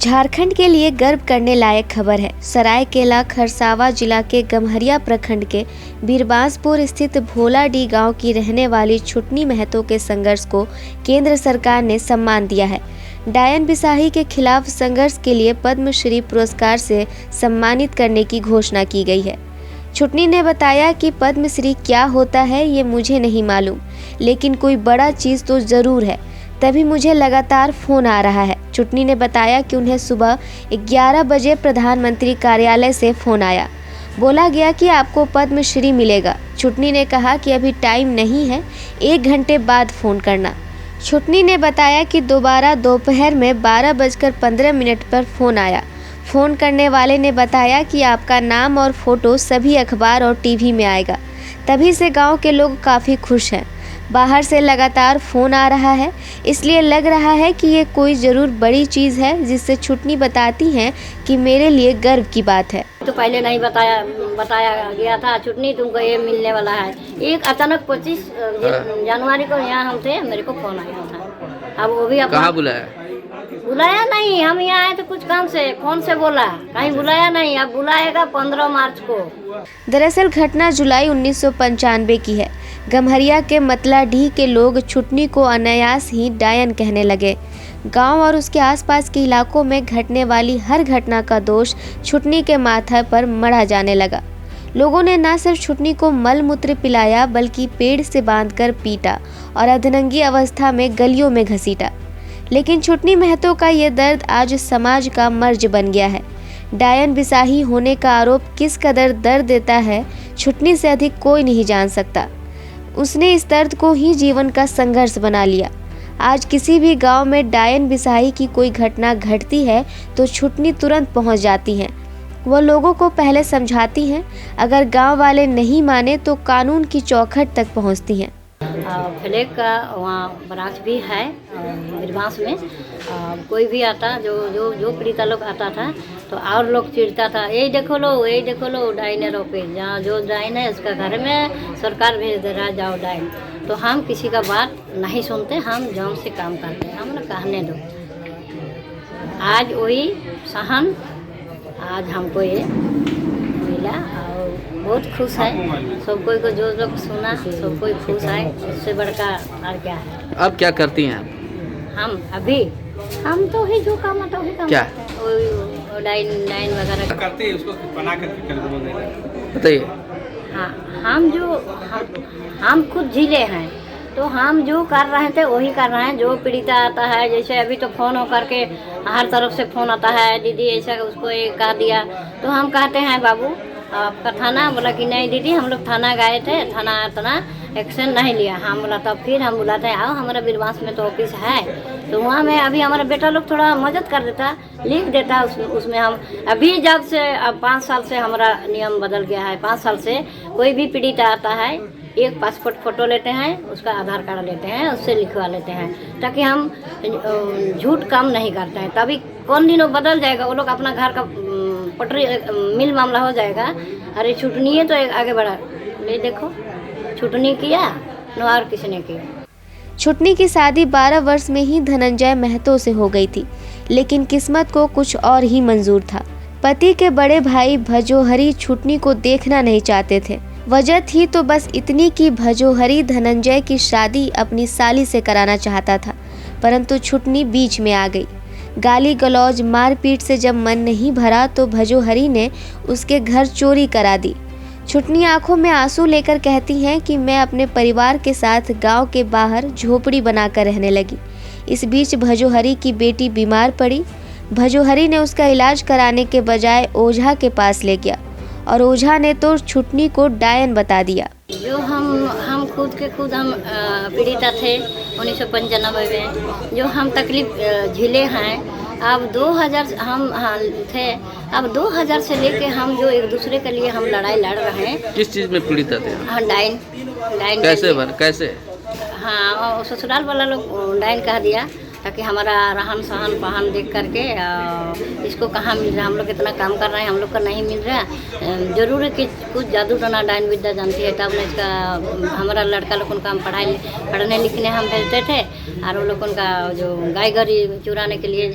झारखंड के लिए गर्व करने लायक खबर है। सरायकेला खरसावां जिला के गम्हरिया प्रखंड के बीरबांसपुर स्थित भोलाडी गांव की रहने वाली छुटनी महतो के संघर्ष को केंद्र सरकार ने सम्मान दिया है। डायन बिसाही के खिलाफ संघर्ष के लिए पद्मश्री पुरस्कार से सम्मानित करने की घोषणा की गई है। छुटनी ने बताया कि पद्मश्री क्या होता है ये मुझे नहीं मालूम, लेकिन कोई बड़ा चीज़ तो ज़रूर है, तभी मुझे लगातार फ़ोन आ रहा है। छुटनी ने बताया कि उन्हें सुबह 11 बजे प्रधानमंत्री कार्यालय से फ़ोन आया, बोला गया कि आपको पद्मश्री मिलेगा। छुटनी ने कहा कि अभी टाइम नहीं है, 1 घंटे बाद फ़ोन करना। छुटनी ने बताया कि दोबारा दोपहर में 12:15 पर फ़ोन आया। फ़ोन करने वाले ने बताया कि आपका नाम और फ़ोटो सभी अखबार और टीवी में आएगा। तभी से गांव के लोग काफ़ी खुश हैं। बाहर से लगातार फ़ोन आ रहा है, इसलिए लग रहा है कि ये कोई ज़रूर बड़ी चीज़ है, जिससे छुटनी बताती हैं कि मेरे लिए गर्व की बात है। तो पहले नहीं बताया गया था छुटनी तुमको ये मिलने वाला है। एक अचानक 25 जनवरी को यहाँ हम थे, मेरे को फ़ोन आया था। अब वो भी कहाँ बुलाया नहीं, हम यहाँ आए तो कुछ काम से फ़ोन से बोला, कहीं बुलाया नहीं। अब बुलाएगा 15 मार्च को। दरअसल घटना जुलाई 1995 की है। गम्हरिया के मतलाडीह के लोग छुटनी को अनायास ही डायन कहने लगे। गांव और उसके आसपास के इलाकों में घटने वाली हर घटना का दोष छुटनी के माथे पर मढ़ा जाने लगा। लोगों ने न सिर्फ छुटनी को मल मूत्र पिलाया, बल्कि पेड़ से बांधकर पीटा और अर्धनंगी अवस्था में गलियों में घसीटा। लेकिन छुटनी महतो का ये दर्द आज समाज का मर्ज बन गया है। डायन बिसाही होने का आरोप किस कदर दर्द देता है, छुटनी से अधिक कोई नहीं जान सकता। उसने इस दर्द को ही जीवन का संघर्ष बना लिया। आज किसी भी गांव में डायन बिसाही की कोई घटना घटती है तो छुटनी तुरंत पहुंच जाती हैं। वो लोगों को पहले समझाती हैं, अगर गांव वाले नहीं माने तो कानून की चौखट तक पहुंचती हैं। फ्लैग का वहाँ ब्रांच भी है बीरबांस में। कोई भी आता जो पीड़िता लोग आता था तो और लोग चिढ़ता था, यही देखो लो डाइनरों पे, जहाँ जो डाइन है उसका घर में सरकार भेज दे रहा है, जाओ डाइन। तो हम किसी का बात नहीं सुनते, हम जम से काम करते हैं, हम ना कहने दो। आज वही सहन आज हमको ये मिला और बहुत खुश है। सब कोई को जो लोग सुना सब कोई खुश है, उससे बढ़कर और क्या है। अब क्या करती हैं आप? हम तो ही जो काम आता वही काम क्या? वो डाइन वगैरह करते हैं, उसको बना करके कर दो। बताइए। हाँ, हम खुद झीले हैं, तो हम जो कर रहे थे वही कर रहे हैं। जो पीड़िता आता है, जैसे अभी तो फ़ोन हो करके हर तरफ से फ़ोन आता है, दीदी ऐसा उसको ये कह दिया, तो हम कहते हैं बाबू आपका थाना, बोला कि नहीं दीदी हम लोग थाना गए थे, थाना इतना एक्शन नहीं लिया। हम बोला तब फिर हम बुलाते हैं, आओ हमारा बीरबांस में तो ऑफिस है, तो वहाँ में अभी हमारा बेटा लोग थोड़ा मदद कर देता, लिख देता उसमें हम अभी जब से अब 5 साल से हमारा नियम बदल गया है। 5 साल से कोई भी पीड़िता आता है, एक पासपोर्ट फ़ोटो लेते हैं, उसका आधार कार्ड लेते हैं, उससे लिखवा लेते हैं, ताकि हम झूठ काम नहीं करते हैं। तभी कौन दिनों बदल जाएगा, वो लोग अपना घर का पटरी मिल मामला हो जाएगा। अरे छुटनी है तो आगे बढ़ा ले, देखो छुटनी किया न और किसने किया। छुटनी की शादी 12 वर्ष में ही धनंजय महतो से हो गई थी, लेकिन किस्मत को कुछ और ही मंजूर था। पति के बड़े भाई भजोहरी छुटनी को देखना नहीं चाहते थे। वजह थी तो बस इतनी कि भजोहरी धनंजय की शादी अपनी साली से कराना चाहता था, परंतु छुटनी बीच में आ गई। गाली गलौज मारपीट से जब मन नहीं भरा तो भजोहरी ने उसके घर चोरी करा दी। छुटनी आंखों में आंसू लेकर कहती हैं कि मैं अपने परिवार के साथ गांव के बाहर झोपड़ी बनाकर रहने लगी। इस बीच भजोहरी की बेटी बीमार पड़ी। भजोहरी ने उसका इलाज कराने के बजाय ओझा के पास ले गया और ओझा ने तो छुटनी को डायन बता दिया। जो हम खुद हम पीड़िता थे 1995 में, जो हम तकलीफ झेले हैं। अब 2000 हम थे, अब 2000 से लेके हम जो एक दूसरे के लिए हम लड़ाई लड़ रहे हैं। किस चीज़ में पीड़िता थे? हाँ, डाइन कैसे? हाँ, ससुराल वाला लोग डाइन कह दिया, ताकि हमारा रहन सहन पहन देख करके इसको कहाँ मिल रहा है, हम लोग इतना काम कर रहे हैं, हम लोग का नहीं मिल रहा। जरूर है कि कुछ जादू टना डायन विद्या जानती है, तब ना इसका हमारा लड़का लोग उनका हम पढ़ने लिखने हम भेजते थे, और वो लोग उनका जो गाय गरी चुराने के लिए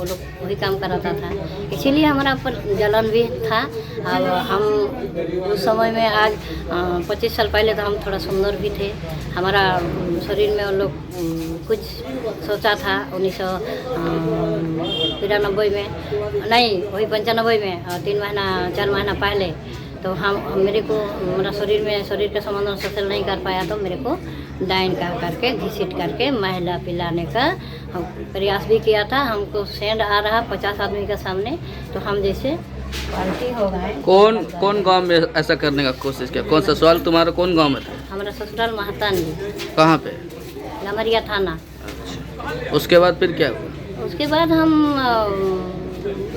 वो लोग वही काम कराता था, इसीलिए हमारा ऊपर जलन भी था। अब हम उस समय में आज 25 साल पहले तो हम थोड़ा सुंदर भी थे, हमारा शरीर में वो लोग कुछ सोचा था 1993 में, नहीं वही 95 में, 4 महीना पहले तो मेरे को मेरा शरीर के संबंध सोशल नहीं कर पाया, तो मेरे को डाइन करके घिसिट करके महिला पिलाने का प्रयास भी किया था। हमको सेंड आ रहा 50 आदमी के सामने, तो हम जैसे पार्टी हो गए। कौन गांव में ऐसा करने का कोशिश किया? कौन ससुराल तुम्हारा कौन गांव में था? हमारा ससुराल महतान जी। कहाँ पे? गमरिया थाना। अच्छा, उसके बाद फिर क्या हुआ? उसके बाद हम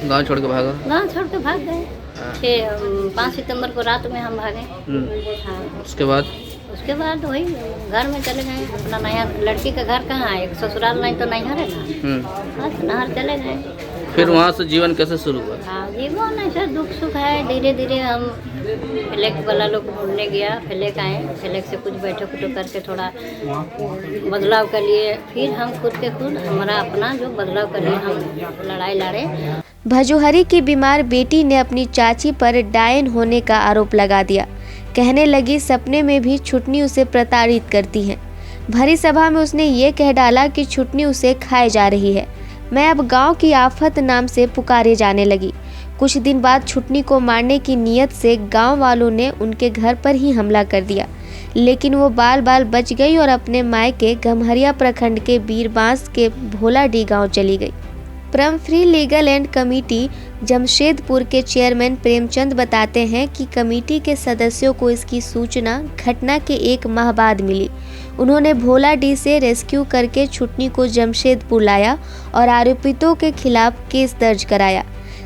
गांव छोड़ के भागा? गाँव छोड़ के भाग गए। 5 सितंबर को रात में हम भागे। हाँ। उसके बाद वही घर में चले गए। अपना नया लड़की का घर कहाँ है, एक ससुराल नहीं तो नैहर है ना, बस नहर चले गए। फिर वहाँ से जीवन कैसे शुरू हुआ? हाँ, जीवन ऐसा दुख सुख है। धीरे धीरे हम फ्लैग वाला लोग ढूंढने गया, फ्लैग आए, फ्लैग से कुछ बैठक उठक करके थोड़ा बदलाव कर लिए। फिर हम खुद हमारा अपना जो बदलाव कर लिए, हम लड़ाई लड़े। भजोहरी की बीमार बेटी ने अपनी चाची पर डायन होने का आरोप लगा दिया। कहने लगी सपने में भी छुटनी उसे प्रताड़ित करती है। भरी सभा में उसने ये कह डाला कि छुटनी उसे खाए जा रही है। मैं अब गांव की आफत नाम से पुकारे जाने लगी। कुछ दिन बाद छुटनी को मारने की नीयत से गांव वालों ने उनके घर पर ही हमला कर दिया, लेकिन वो बाल बाल बच गई और अपने मायके गम्हरिया प्रखंड के बीरबांस के भोलाडीह गाँव चली गई। परम free legal and committee Jamshedpur के चेयरमैन प्रेमचंद बताते हैं कि कमेटी के सदस्यों को इसकी सूचना घटना के 1 माह बाद मिली। उन्होंने भोलाडीह से रेस्क्यू करके छुटनी को जमशेदपुर लाया और आरोपितों के खिलाफ केस दर्ज कराया।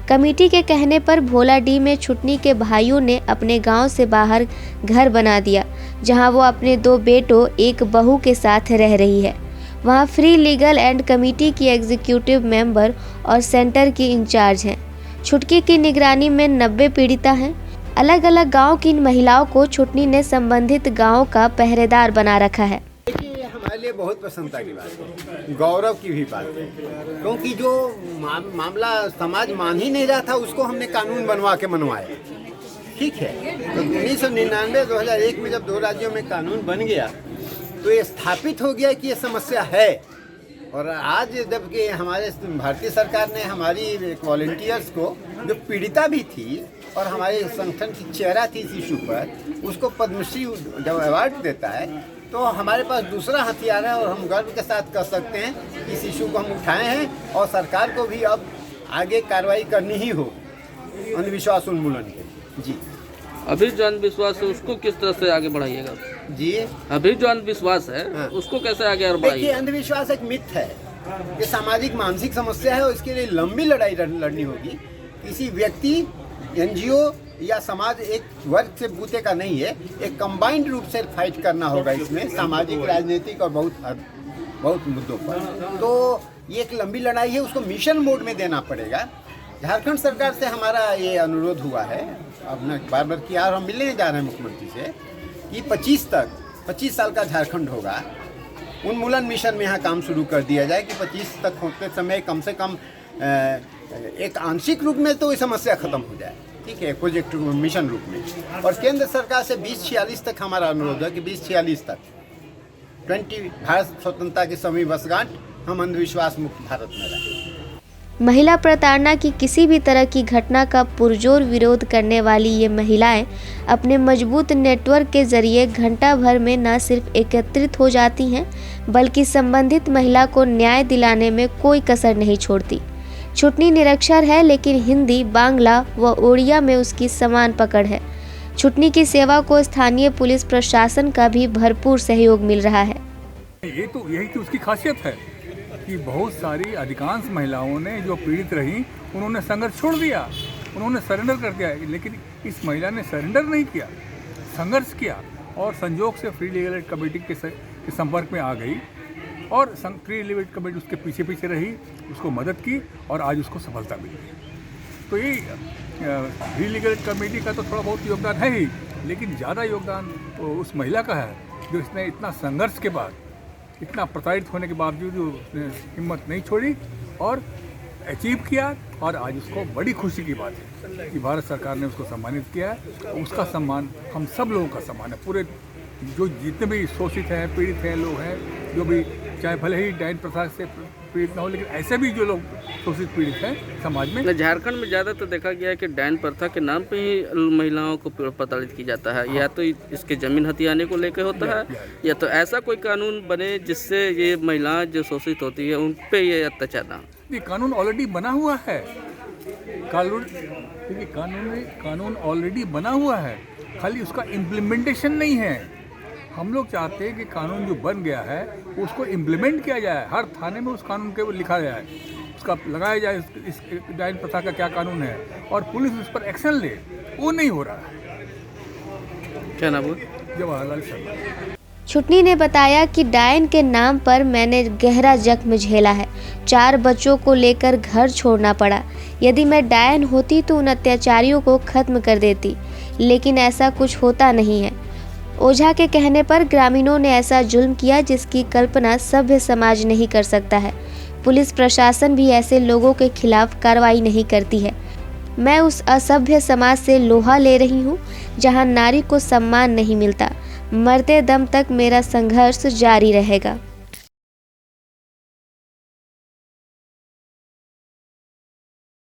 कमेटी के कहने पर भोलाडीह में छुटनी के भाइयों ने अपने गांव से बाहर घर बना दिया, जहां वो अपने 2 बेटों 1 बहू के साथ रह रही है। वहां फ्री लीगल एंड कमेटी की एग्जीक्यूटिव मेंबर और सेंटर की इंचार्ज हैं। छुटकी की निगरानी में 90 पीड़िता हैं। अलग अलग गांव की इन महिलाओं को छुटनी ने संबंधित गांव का पहरेदार बना रखा है। ये हमारे लिए बहुत प्रसन्नता की बात है, गौरव की भी बात है, क्योंकि जो मामला समाज मान ही नहीं रहा था, उसको हमने कानून बनवा के मनवाया। ठीक है, तो 1999-2001 में जब 2 राज्यों में कानून बन गया तो ये स्थापित हो गया कि ये समस्या है। और आज जबकि हमारे भारतीय सरकार ने हमारी वॉलंटियर्स को, जो पीड़िता भी थी और हमारे संगठन की चेहरा थी इस इशू पर, उसको पद्मश्री जब अवार्ड देता है, तो हमारे पास दूसरा हथियार है और हम गर्व के साथ कह सकते हैं कि इस इशू को हम उठाए हैं और सरकार को भी अब आगे कार्रवाई करनी ही हो अंधविश्वास उन्मूलन के। जी, अभी जो अंधविश्वास है उसको किस तरह से आगे बढ़ाइएगा? जी, अभी जो अंधविश्वास है हाँ, उसको कैसे आगे और देखिए, बढ़ाइए? अंधविश्वास एक मिथ है, ये सामाजिक मानसिक समस्या है और इसके लिए लंबी लड़ाई लड़नी होगी। किसी व्यक्ति, एनजीओ या समाज एक वर्ग से बूते का नहीं है, एक कंबाइंड रूप से फाइट करना होगा इसमें, सामाजिक, राजनीतिक और बहुत मुद्दों पर। तो ये एक लंबी लड़ाई है, उसको मिशन मोड में देना पड़ेगा। झारखंड सरकार से हमारा ये अनुरोध हुआ है, अब न बार बार किया, और हम मिलने जा रहे हैं मुख्यमंत्री से कि 25 साल का झारखंड होगा, उन्मूलन मिशन में यहाँ काम शुरू कर दिया जाए कि 25 तक होते समय कम से कम एक आंशिक रूप में तो ये समस्या खत्म हो जाए। ठीक है, प्रोजेक्ट मिशन रूप में। और केंद्र सरकार से 2046 तक हमारा अनुरोध है कि 2046 तक भारत स्वतंत्रता की 100वीं वर्षगांठ हम अंधविश्वास मुक्त भारत में रहें। महिला प्रताड़ना की किसी भी तरह की घटना का पुरजोर विरोध करने वाली ये महिलाएं अपने मजबूत नेटवर्क के जरिए घंटा भर में न सिर्फ एकत्रित हो जाती हैं, बल्कि संबंधित महिला को न्याय दिलाने में कोई कसर नहीं छोड़ती। छुटनी निरक्षर है, लेकिन हिंदी, बांग्ला व ओडिया में उसकी समान पकड़ है। छुटनी की सेवा को स्थानीय पुलिस प्रशासन का भी भरपूर सहयोग मिल रहा है। यही तो उसकी खासियत है कि बहुत सारी अधिकांश महिलाओं ने जो पीड़ित रहीं, उन्होंने संघर्ष छोड़ दिया, उन्होंने सरेंडर कर दिया। लेकिन इस महिला ने सरेंडर नहीं किया, संघर्ष किया और संजोग से फ्री लीगल एड कमेटी के संपर्क में आ गई और फ्री लीगल एड कमेटी उसके पीछे रही, उसको मदद की और आज उसको सफलता मिली। तो ये फ्री लीगल एड कमेटी का तो थोड़ा बहुत योगदान है ही, लेकिन ज़्यादा योगदान तो उस महिला का है जो इसने इतना संघर्ष के बाद, इतना प्रताड़ित होने के बावजूद उसने हिम्मत नहीं छोड़ी और अचीव किया और आज उसको बड़ी खुशी की बात है कि भारत सरकार ने उसको सम्मानित किया है। उसका सम्मान हम सब लोगों का सम्मान है, पूरे जो जितने भी शोषित हैं, पीड़ित हैं, लोग हैं, जो भी चाहे भले ही डायन प्रथा से पीड़ित ना हो, लेकिन ऐसे भी जो लोग शोषित पीड़ित हैं समाज में। झारखंड में ज़्यादा तो देखा गया है कि डायन प्रथा के नाम पे ही महिलाओं को प्रताड़ित किया जाता है। या तो इसके ज़मीन हथियाने को लेकर होता है, या तो ऐसा कोई कानून बने जिससे ये महिलाएं जो शोषित होती है उन पे ये अत्याचार ना। ये कानून ऑलरेडी बना हुआ है, कानून ऑलरेडी बना हुआ है, खाली उसका इम्प्लीमेंटेशन नहीं है। हम लोग चाहते हैं कि कानून जो बन गया है उसको इम्प्लीमेंट किया जाए, हर थाने में उस कानून के लिखा जाए, उसका लगाया जाए इस डायन प्रथा का क्या कानून है और पुलिस उस पर एक्शन ले। वो नहीं हो रहा है। क्या नाम है? जवाहरलाल शर्मा। छुटनी ने बताया कि डायन के नाम पर मैंने गहरा जख्म झेला है। 4 बच्चों को लेकर घर छोड़ना पड़ा। यदि मैं डायन होती तो उन अत्याचारियों को खत्म कर देती, लेकिन ऐसा कुछ होता नहीं है। ओझा के कहने पर ग्रामीणों ने ऐसा जुल्म किया जिसकी कल्पना सभ्य समाज नहीं कर सकता है। पुलिस प्रशासन भी ऐसे लोगों के खिलाफ कार्रवाई नहीं करती है। मैं उस असभ्य समाज से लोहा ले रही हूँ जहाँ नारी को सम्मान नहीं मिलता। मरते दम तक मेरा संघर्ष जारी रहेगा।